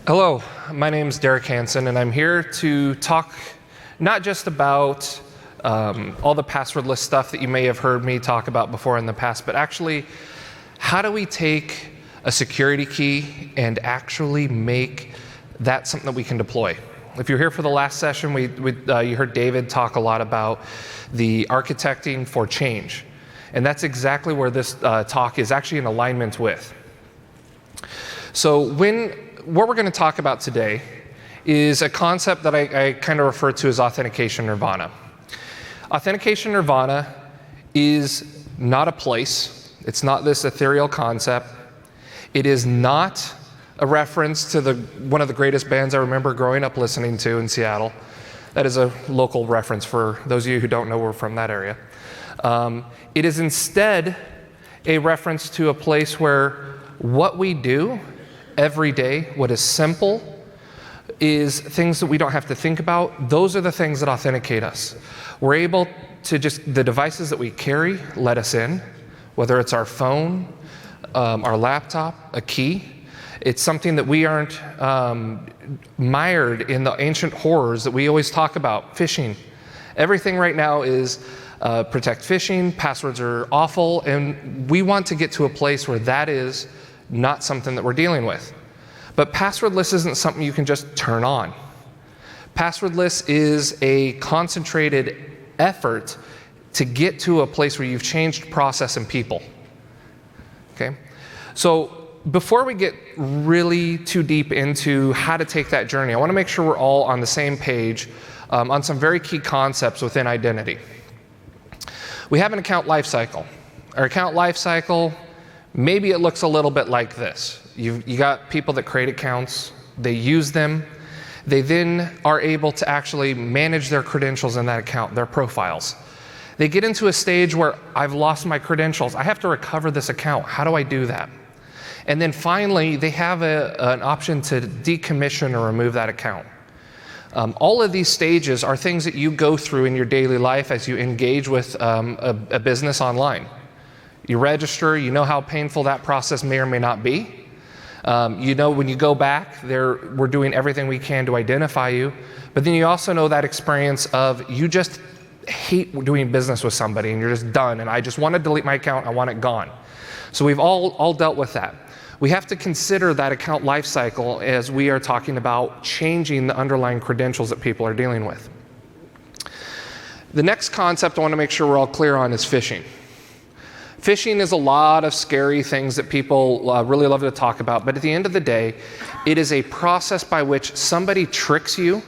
Hello, my name is Derek Hanson, and I'm here to talk not just about all the passwordless stuff that you may have heard me talk about before in the past, but actually, how do we take a security key and actually make that something that we can deploy? If you're here for the last session, you heard David talk a lot about the architecting for change, and that's exactly where this talk is actually in alignment with. So what we're going to talk about today is a concept that I kind of refer to as Authentication Nirvana. Authentication Nirvana is not a place. It's not this ethereal concept. It is not a reference to one of the greatest bands I remember growing up listening to in Seattle. That is a local reference for those of you who don't know we're from that area. It is instead a reference to a place where what we do every day, what is simple, is things that we don't have to think about. Those are the things that authenticate us. We're able to the devices that we carry let us in, whether it's our phone, our laptop, a key. It's something that we aren't mired in the ancient horrors that we always talk about, phishing. Everything right now is protect phishing, passwords are awful, and we want to get to a place where that is not something that we're dealing with. But passwordless isn't something you can just turn on. Passwordless is a concentrated effort to get to a place where you've changed process and people. Okay? So before we get really too deep into how to take that journey, I want to make sure we're all on the same page on some very key concepts within identity. We have an account lifecycle. Our account lifecycle, maybe it looks a little bit like this. You got people that create accounts, they use them, they then are able to actually manage their credentials in that account, their profiles. They get into a stage where I've lost my credentials, I have to recover this account, how do I do that? And then finally, they have an option to decommission or remove that account. All of these stages are things that you go through in your daily life as you engage with a business online. You register, you know how painful that process may or may not be. You know when you go back, we're doing everything we can to identify you. But then you also know that experience of you just hate doing business with somebody and you're just done and I just want to delete my account, I want it gone. So we've all dealt with that. We have to consider that account lifecycle as we are talking about changing the underlying credentials that people are dealing with. The next concept I want to make sure we're all clear on is phishing. Phishing is a lot of scary things that people really love to talk about, but at the end of the day, it is a process by which somebody tricks you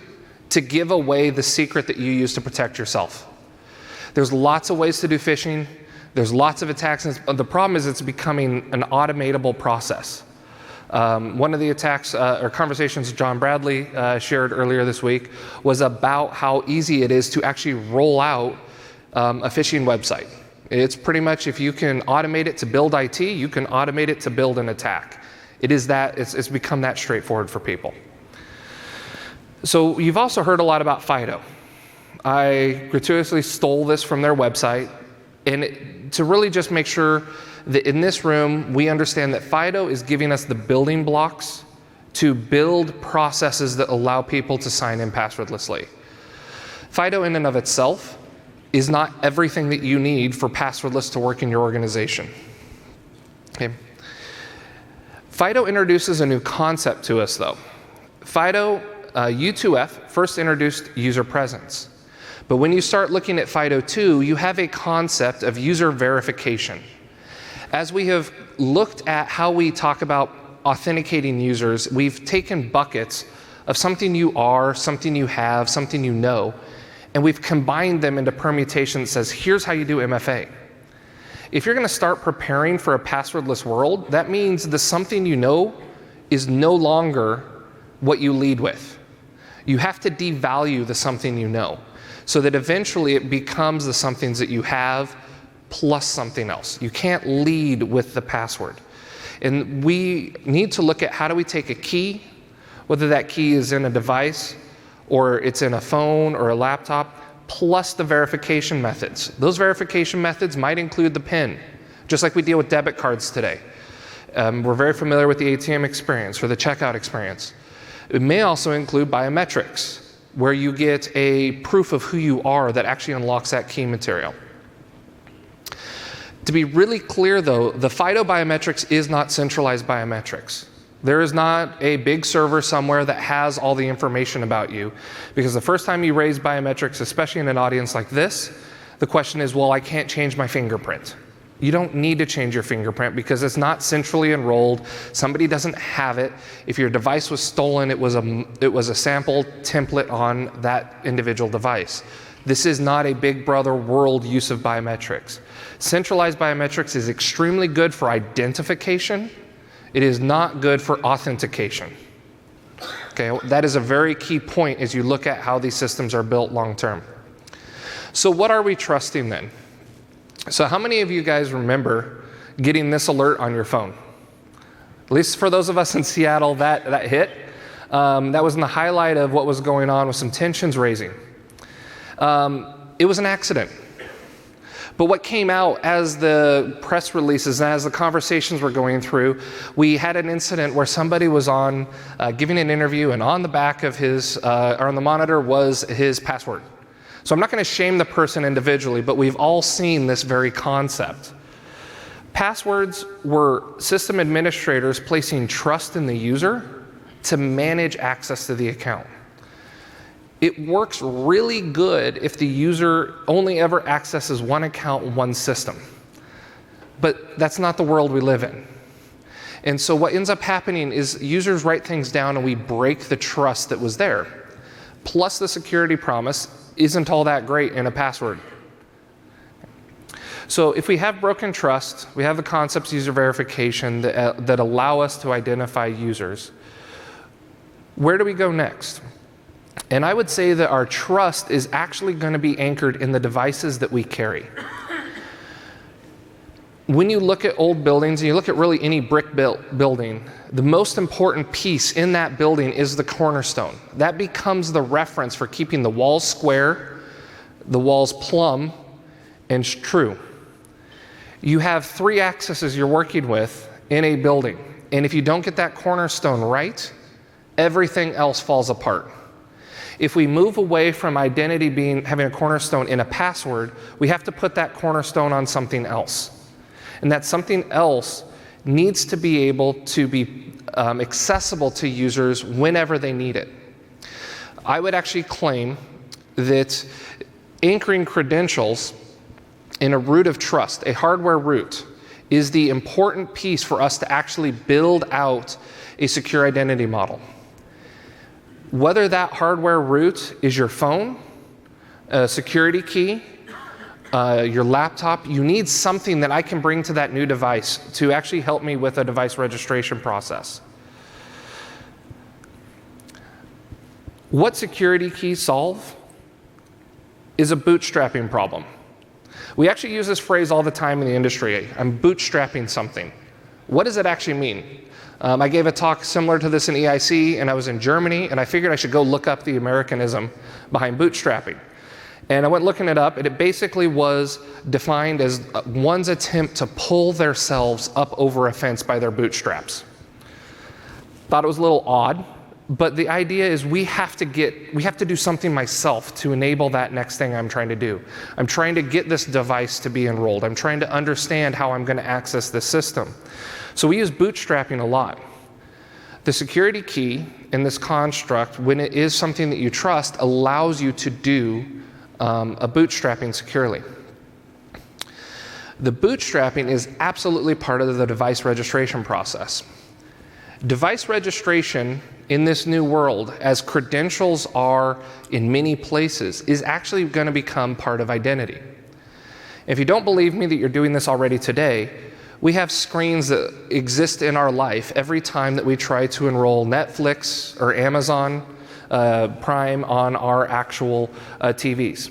to give away the secret that you use to protect yourself. There's lots of ways to do phishing. There's lots of attacks. And the problem is it's becoming an automatable process. One of the attacks or conversations John Bradley shared earlier this week was about how easy it is to actually roll out a phishing website. It's pretty much if you can automate it to build IT, you can automate it to build an attack. It's become that straightforward for people. So you've also heard a lot about FIDO. I gratuitously stole this from their website, and to really just make sure that in this room we understand that FIDO is giving us the building blocks to build processes that allow people to sign in passwordlessly. FIDO in and of itself is not everything that you need for passwordless to work in your organization. Okay. FIDO introduces a new concept to us though. FIDO U2F first introduced user presence. But when you start looking at FIDO 2, you have a concept of user verification. As we have looked at how we talk about authenticating users, we've taken buckets of something you are, something you have, something you know, and we've combined them into permutation that says, here's how you do MFA. If you're going to start preparing for a passwordless world, that means the something you know is no longer what you lead with. You have to devalue the something you know so that eventually it becomes the somethings that you have plus something else. You can't lead with the password. And we need to look at how do we take a key, whether that key is in a device or it's in a phone or a laptop, plus the verification methods. Those verification methods might include the PIN, just like we deal with debit cards today. We're very familiar with the ATM experience or the checkout experience. It may also include biometrics, where you get a proof of who you are that actually unlocks that key material. To be really clear though, the FIDO biometrics is not centralized biometrics. There is not a big server somewhere that has all the information about you, because the first time you raise biometrics, especially in an audience like this, the question is, well, I can't change my fingerprint. You don't need to change your fingerprint because it's not centrally enrolled. Somebody doesn't have it. If your device was stolen, it was a sample template on that individual device. This is not a big brother world use of biometrics. Centralized biometrics is extremely good for identification. It is not good for authentication. Okay, that is a very key point as you look at how these systems are built long term. So what are we trusting then? So how many of you guys remember getting this alert on your phone? At least for those of us in Seattle, that hit. That was in the highlight of what was going on with some tensions raising. It was an accident. But what came out as the press releases and as the conversations were going through, we had an incident where somebody was on giving an interview, and on the back of his, or on the monitor was his password. So I'm not going to shame the person individually, but we've all seen this very concept. Passwords were system administrators placing trust in the user to manage access to the account. It works really good if the user only ever accesses one account, one system. But that's not the world we live in. And so what ends up happening is users write things down and we break the trust that was there. Plus the security promise isn't all that great in a password. So if we have broken trust, we have the concepts user verification that allow us to identify users. Where do we go next? And I would say that our trust is actually going to be anchored in the devices that we carry. When you look at old buildings, and you look at really any brick-built building, the most important piece in that building is the cornerstone. That becomes the reference for keeping the walls square, the walls plumb, and true. You have 3 axes you're working with in a building, and if you don't get that cornerstone right, everything else falls apart. If we move away from identity having a cornerstone in a password, we have to put that cornerstone on something else. And that something else needs to be able to be accessible to users whenever they need it. I would actually claim that anchoring credentials in a root of trust, a hardware root, is the important piece for us to actually build out a secure identity model. Whether that hardware root is your phone, a security key, your laptop, you need something that I can bring to that new device to actually help me with a device registration process. What security keys solve is a bootstrapping problem. We actually use this phrase all the time in the industry. I'm bootstrapping something. What does it actually mean? I gave a talk similar to this in EIC, and I was in Germany, and I figured I should go look up the Americanism behind bootstrapping. And I went looking it up, and it basically was defined as one's attempt to pull themselves up over a fence by their bootstraps. Thought it was a little odd, but the idea is we have to do something myself to enable that next thing I'm trying to do. I'm trying to get this device to be enrolled. I'm trying to understand how I'm going to access this system. So we use bootstrapping a lot. The security key in this construct, when it is something that you trust, allows you to do a bootstrapping securely. The bootstrapping is absolutely part of the device registration process. Device registration in this new world, as credentials are in many places, is actually going to become part of identity. If you don't believe me that you're doing this already today, we have screens that exist in our life every time that we try to enroll Netflix or Amazon Prime on our actual TVs.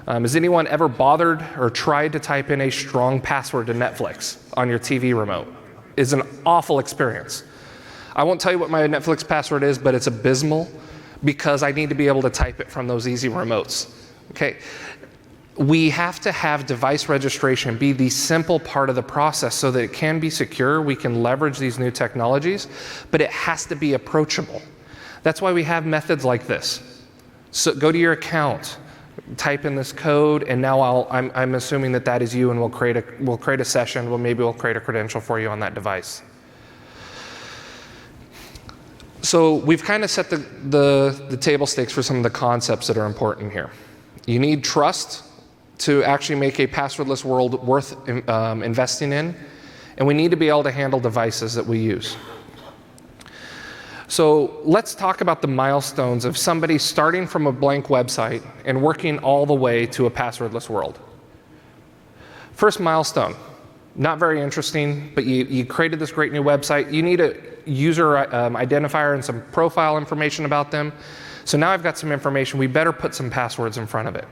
Has anyone ever bothered or tried to type in a strong password to Netflix on your TV remote? It's an awful experience. I won't tell you what my Netflix password is, but it's abysmal because I need to be able to type it from those easy remotes. Okay. We have to have device registration be the simple part of the process so that it can be secure, we can leverage these new technologies, but it has to be approachable. That's why we have methods like this. So go to your account, type in this code, and now I'm assuming that that is you, and we'll create a session. Well, maybe we'll create a credential for you on that device. So we've kind of set the table stakes for some of the concepts that are important here. You need trust to actually make a passwordless world worth investing in, and we need to be able to handle devices that we use. So let's talk about the milestones of somebody starting from a blank website and working all the way to a passwordless world. First milestone, not very interesting, but you created this great new website. You need a user identifier and some profile information about them. So now I've got some information. We better put some passwords in front of it.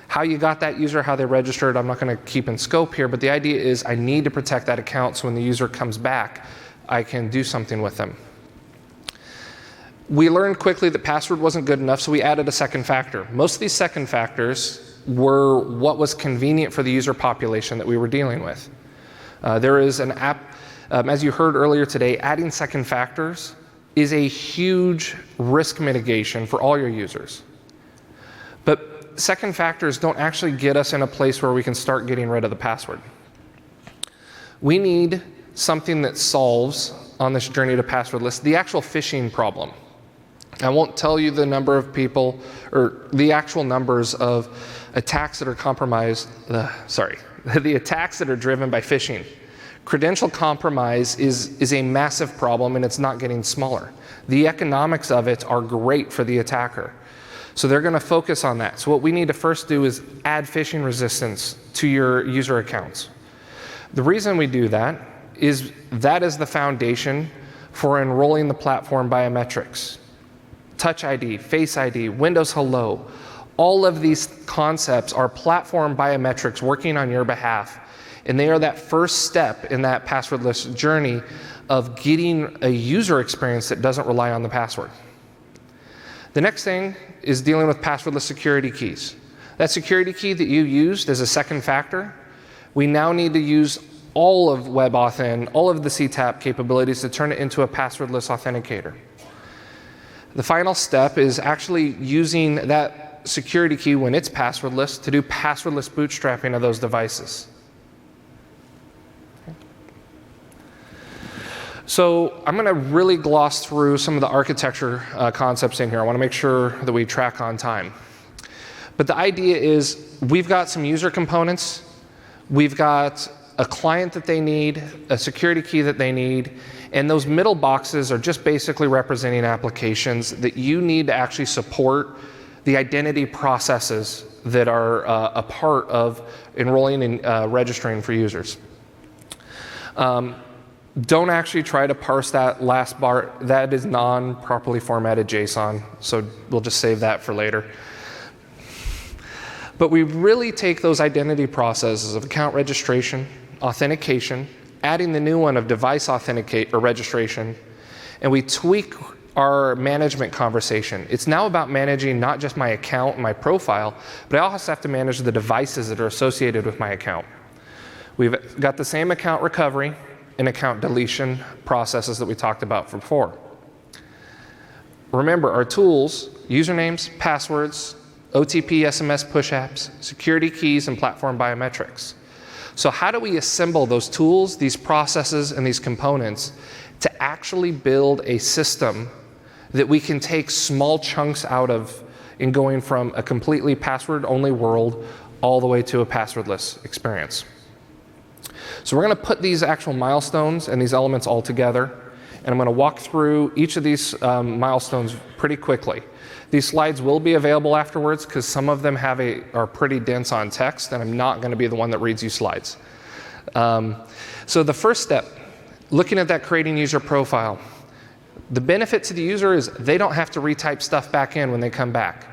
How you got that user, how they registered, I'm not going to keep in scope here, but the idea is I need to protect that account so when the user comes back, I can do something with them. We learned quickly that password wasn't good enough, so we added a second factor. Most of these second factors were what was convenient for the user population that we were dealing with. There is an app, as you heard earlier today, adding second factors is a huge risk mitigation for all your users. But second factors don't actually get us in a place where we can start getting rid of the password. We need something that solves, on this journey to passwordless, the actual phishing problem. I won't tell you the number of people, or the actual numbers of attacks that are compromised, the attacks that are driven by phishing. Credential compromise is a massive problem, and it's not getting smaller. The economics of it are great for the attacker. So they're going to focus on that. So what we need to first do is add phishing resistance to your user accounts. The reason we do that is the foundation for enrolling the platform biometrics. Touch ID, Face ID, Windows Hello, all of these concepts are platform biometrics working on your behalf. And they are that first step in that passwordless journey of getting a user experience that doesn't rely on the password. The next thing is dealing with passwordless security keys. That security key that you used as a second factor, we now need to use all of WebAuthn, all of the CTAP capabilities to turn it into a passwordless authenticator. The final step is actually using that security key when it's passwordless to do passwordless bootstrapping of those devices. So I'm going to really gloss through some of the architecture concepts in here. I want to make sure that we track on time. But the idea is we've got some user components. We've got a client that they need, a security key that they need, and those middle boxes are just basically representing applications that you need to actually support the identity processes that are a part of enrolling and registering for users. Don't actually try to parse that last bar. That is non-properly formatted JSON, so we'll just save that for later. But we really take those identity processes of account registration, authentication, adding the new one of device authenticate or registration, and we tweak our management conversation. It's now about managing not just my account and my profile, but I also have to manage the devices that are associated with my account. We've got the same account recovery and account deletion processes that we talked about before. Remember, our tools, usernames, passwords, OTP, SMS push apps, security keys, and platform biometrics. So how do we assemble those tools, these processes, and these components to actually build a system that we can take small chunks out of in going from a completely password-only world all the way to a passwordless experience? So we're going to put these actual milestones and these elements all together, and I'm going to walk through each of these milestones pretty quickly. These slides will be available afterwards because some of them are pretty dense on text, and I'm not going to be the one that reads you slides. So the first step, looking at that creating user profile. The benefit to the user is they don't have to retype stuff back in when they come back.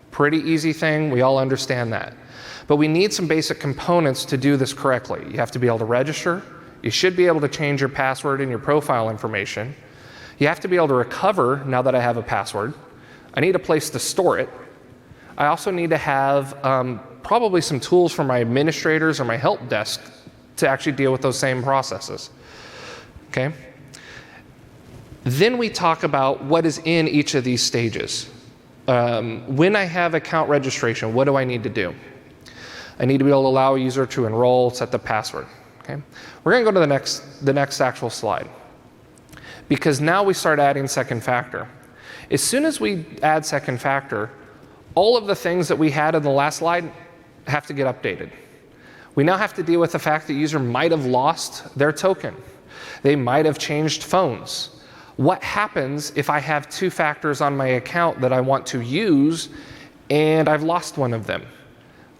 Pretty easy thing, we all understand that. But we need some basic components to do this correctly. You have to be able to register. You should be able to change your password and your profile information. You have to be able to recover now that I have a password. I need a place to store it. I also need to have probably some tools for my administrators or my help desk to actually deal with those same processes. Okay? Then we talk about what is in each of these stages. When I have account registration, what do I need to do? I need to be able to allow a user to enroll, set the password. Okay? We're going to go to the next actual slide, because now we start adding second factor. As soon as we add second factor, all of the things that we had in the last slide have to get updated. We now have to deal with the fact that the user might have lost their token. They might have changed phones. What happens if I have two factors on my account that I want to use and I've lost one of them?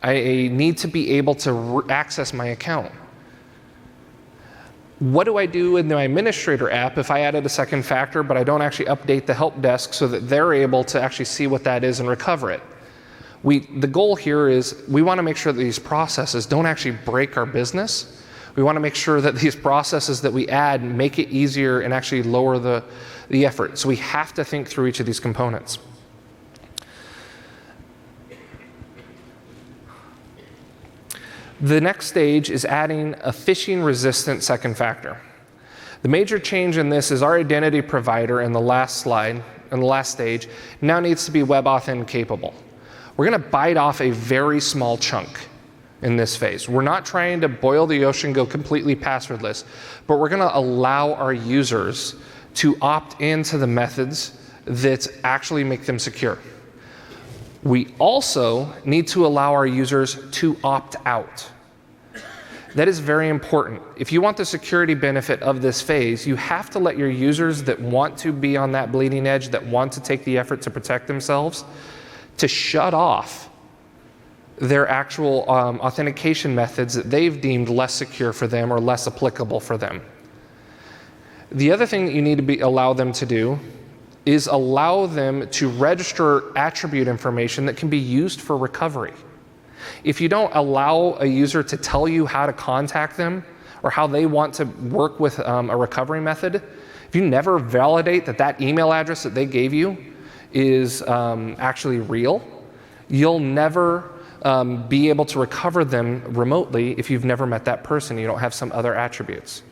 I need to be able to access my account. What do I do in the administrator app if I added a second factor but I don't actually update the help desk so that they're able to actually see what that is and recover it? The goal here is we want to make sure that these processes don't actually break our business. We want to make sure that these processes that we add make it easier and actually lower the effort. So we have to think through each of these components. The next stage is adding a phishing-resistant second factor. The major change in this is our identity provider in the last slide, in the last stage, now needs to be WebAuthn capable. We're going to bite off a very small chunk in this phase. We're not trying to boil the ocean, go completely passwordless, but we're going to allow our users to opt into the methods that actually make them secure. We also need to allow our users to opt out. That is very important. If you want the security benefit of this phase, you have to let your users that want to be on that bleeding edge, that want to take the effort to protect themselves, to shut off their actual authentication methods that they've deemed less secure for them or less applicable for them. The other thing that you need to allow them to do is allow them to register attribute information that can be used for recovery. If you don't allow a user to tell you how to contact them or how they want to work with a recovery method, if you never validate that that email address that they gave you is actually real, you'll never be able to recover them remotely if you've never met that person. You don't have some other attributes.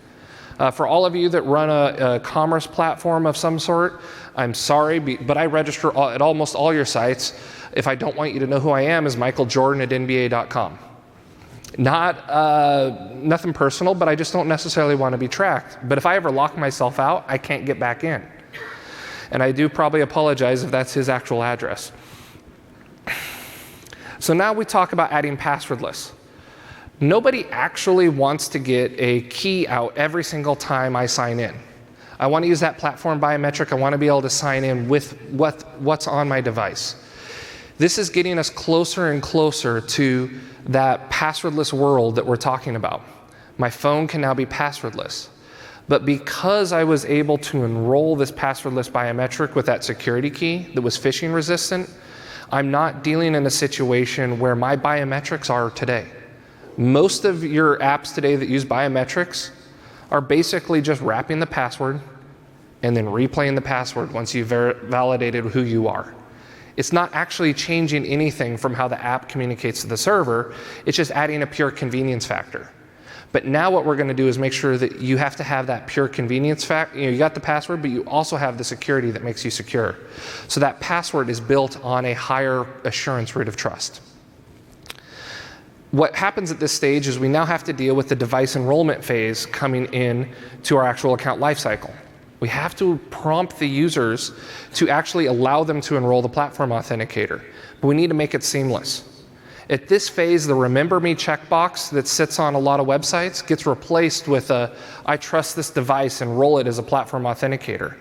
For all of you that run a commerce platform of some sort, I'm sorry, but I register at almost all your sites. If I don't want you to know who I am, is Michael Jordan at NBA.com. Nothing personal, but I just don't necessarily want to be tracked. But if I ever lock myself out, I can't get back in. And I do probably apologize if that's his actual address. So now we talk about adding passwordless. Nobody actually wants to get a key out every single time I sign in. I want to use that platform biometric. I want to be able to sign in with what's on my device. This is getting us closer and closer to that passwordless world that we're talking about. My phone can now be passwordless. But because I was able to enroll this passwordless biometric with that security key that was phishing resistant, I'm not dealing in a situation where my biometrics are today. Most of your apps today that use biometrics are basically just wrapping the password and then replaying the password once you've validated who you are. It's not actually changing anything from how the app communicates to the server. It's just adding a pure convenience factor. But now what we're going to do is make sure that you have to have that pure convenience factor. You got the password, but you also have the security that makes you secure. So that password is built on a higher assurance root of trust. What happens at this stage is we now have to deal with the device enrollment phase coming in to our actual account lifecycle. We have to prompt the users to actually allow them to enroll the platform authenticator, but we need to make it seamless. At this phase, the remember me checkbox that sits on a lot of websites gets replaced with a I trust this device, enroll it as a platform authenticator.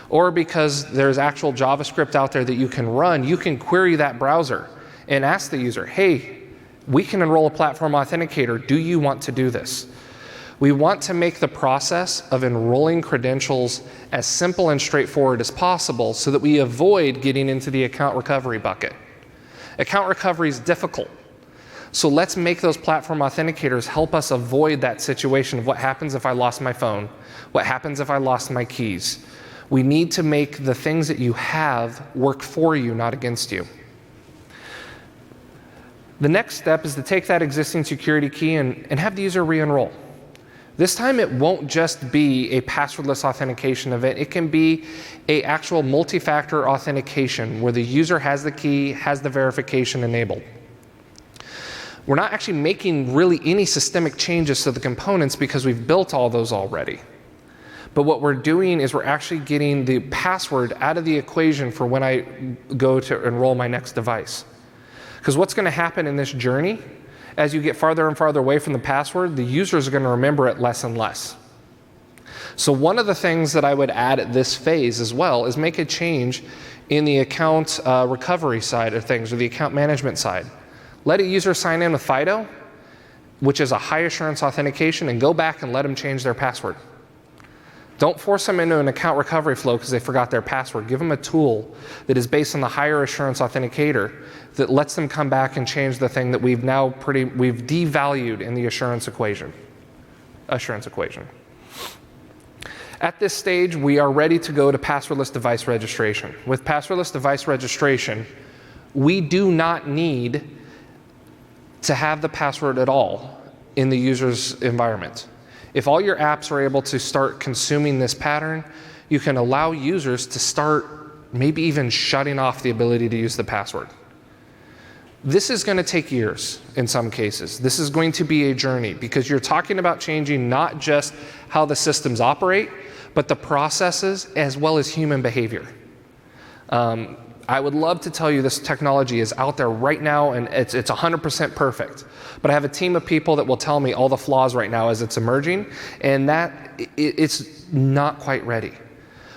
Or because there's actual JavaScript out there that you can run, you can query that browser and ask the user, hey, we can enroll a platform authenticator. Do you want to do this? We want to make the process of enrolling credentials as simple and straightforward as possible so that we avoid getting into the account recovery bucket. Account recovery is difficult. So let's make those platform authenticators help us avoid that situation of what happens if I lost my phone, what happens if I lost my keys. We need to make the things that you have work for you, not against you. The next step is to take that existing security key and have the user re-enroll. This time it won't just be a passwordless authentication event. It can be an actual multi-factor authentication where the user has the key, has the verification enabled. We're not actually making really any systemic changes to the components because we've built all those already. But what we're doing is we're actually getting the password out of the equation for when I go to enroll my next device. Because what's going to happen in this journey, as you get farther and farther away from the password, the users are going to remember it less and less. So one of the things that I would add at this phase as well is make a change in the account recovery side of things, or the account management side. Let a user sign in with FIDO, which is a high assurance authentication, and go back and let them change their password. Don't force them into an account recovery flow because they forgot their password. Give them a tool that is based on the higher assurance authenticator that lets them come back and change the thing that we've devalued in the assurance equation. At this stage, we are ready to go to passwordless device registration. With passwordless device registration, we do not need to have the password at all in the user's environment. If all your apps are able to start consuming this pattern, you can allow users to start maybe even shutting off the ability to use the password. This is going to take years in some cases. This is going to be a journey because you're talking about changing not just how the systems operate, but the processes as well as human behavior. I would love to tell you this technology is out there right now and it's 100% perfect. But I have a team of people that will tell me all the flaws right now as it's emerging, and that it's not quite ready.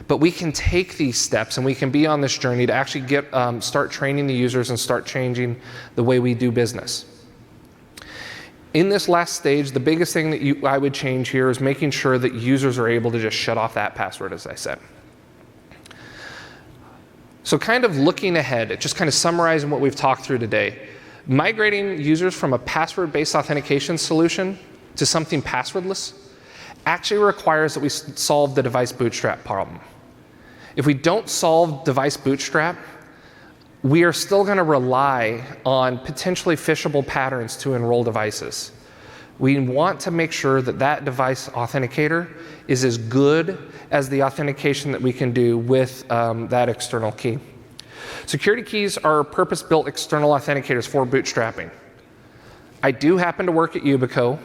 But we can take these steps and we can be on this journey to actually start training the users and start changing the way we do business. In this last stage, the biggest thing that I would change here is making sure that users are able to just shut off that password, as I said. So kind of looking ahead, just kind of summarizing what we've talked through today, migrating users from a password-based authentication solution to something passwordless actually requires that we solve the device bootstrap problem. If we don't solve device bootstrap, we are still going to rely on potentially phishable patterns to enroll devices. We want to make sure that that device authenticator is as good as the authentication that we can do with that external key. Security keys are purpose-built external authenticators for bootstrapping. I do happen to work at Yubico.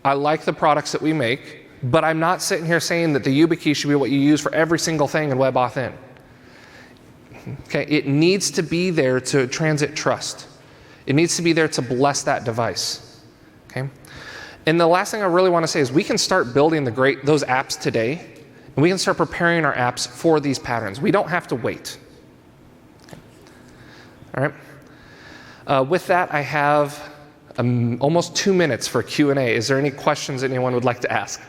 I like the products that we make, but I'm not sitting here saying that the YubiKey should be what you use for every single thing in WebAuthn. Okay, it needs to be there to transit trust. It needs to be there to bless that device. Okay? And the last thing I really want to say is we can start building those apps today, and we can start preparing our apps for these patterns. We don't have to wait. Okay. All right. With that, I have almost 2 minutes for Q&A. Is there any questions anyone would like to ask?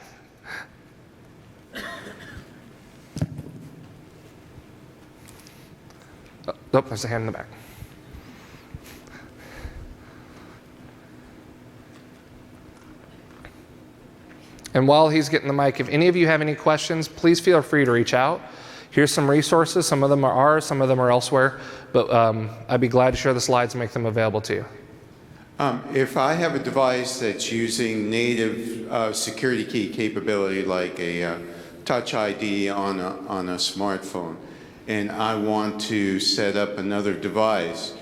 Oh, there's a hand in the back. And while he's getting the mic, if any of you have any questions, please feel free to reach out. Here's some resources. Some of them are ours, some of them are elsewhere. But I'd be glad to share the slides and make them available to you. If I have a device that's using native security key capability, like a Touch ID on a smartphone, and I want to set up another device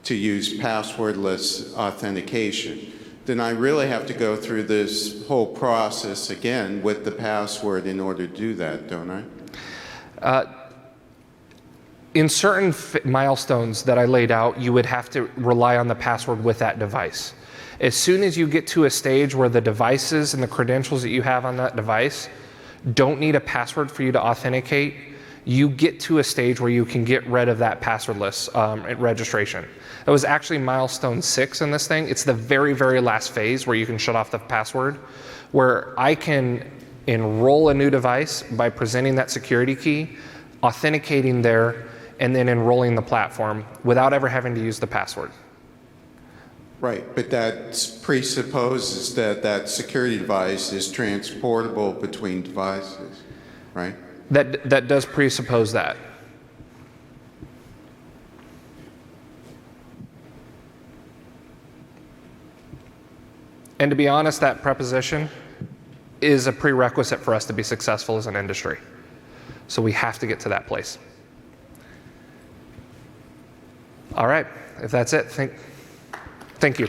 to use passwordless authentication, then I really have to go through this whole process again with the password in order to do that, don't I? In certain milestones that I laid out, you would have to rely on the password with that device. As soon as you get to a stage where the devices and the credentials that you have on that device don't need a password for you to authenticate, you get to a stage where you can get rid of that passwordless registration. That was actually milestone 6 in this thing. It's the very, very last phase where you can shut off the password, where I can enroll a new device by presenting that security key, authenticating there, and then enrolling the platform without ever having to use the password. Right, but that presupposes that that security device is transportable between devices, right? That does presuppose that. And to be honest, that preposition is a prerequisite for us to be successful as an industry. So we have to get to that place. All right, if that's it, thank you.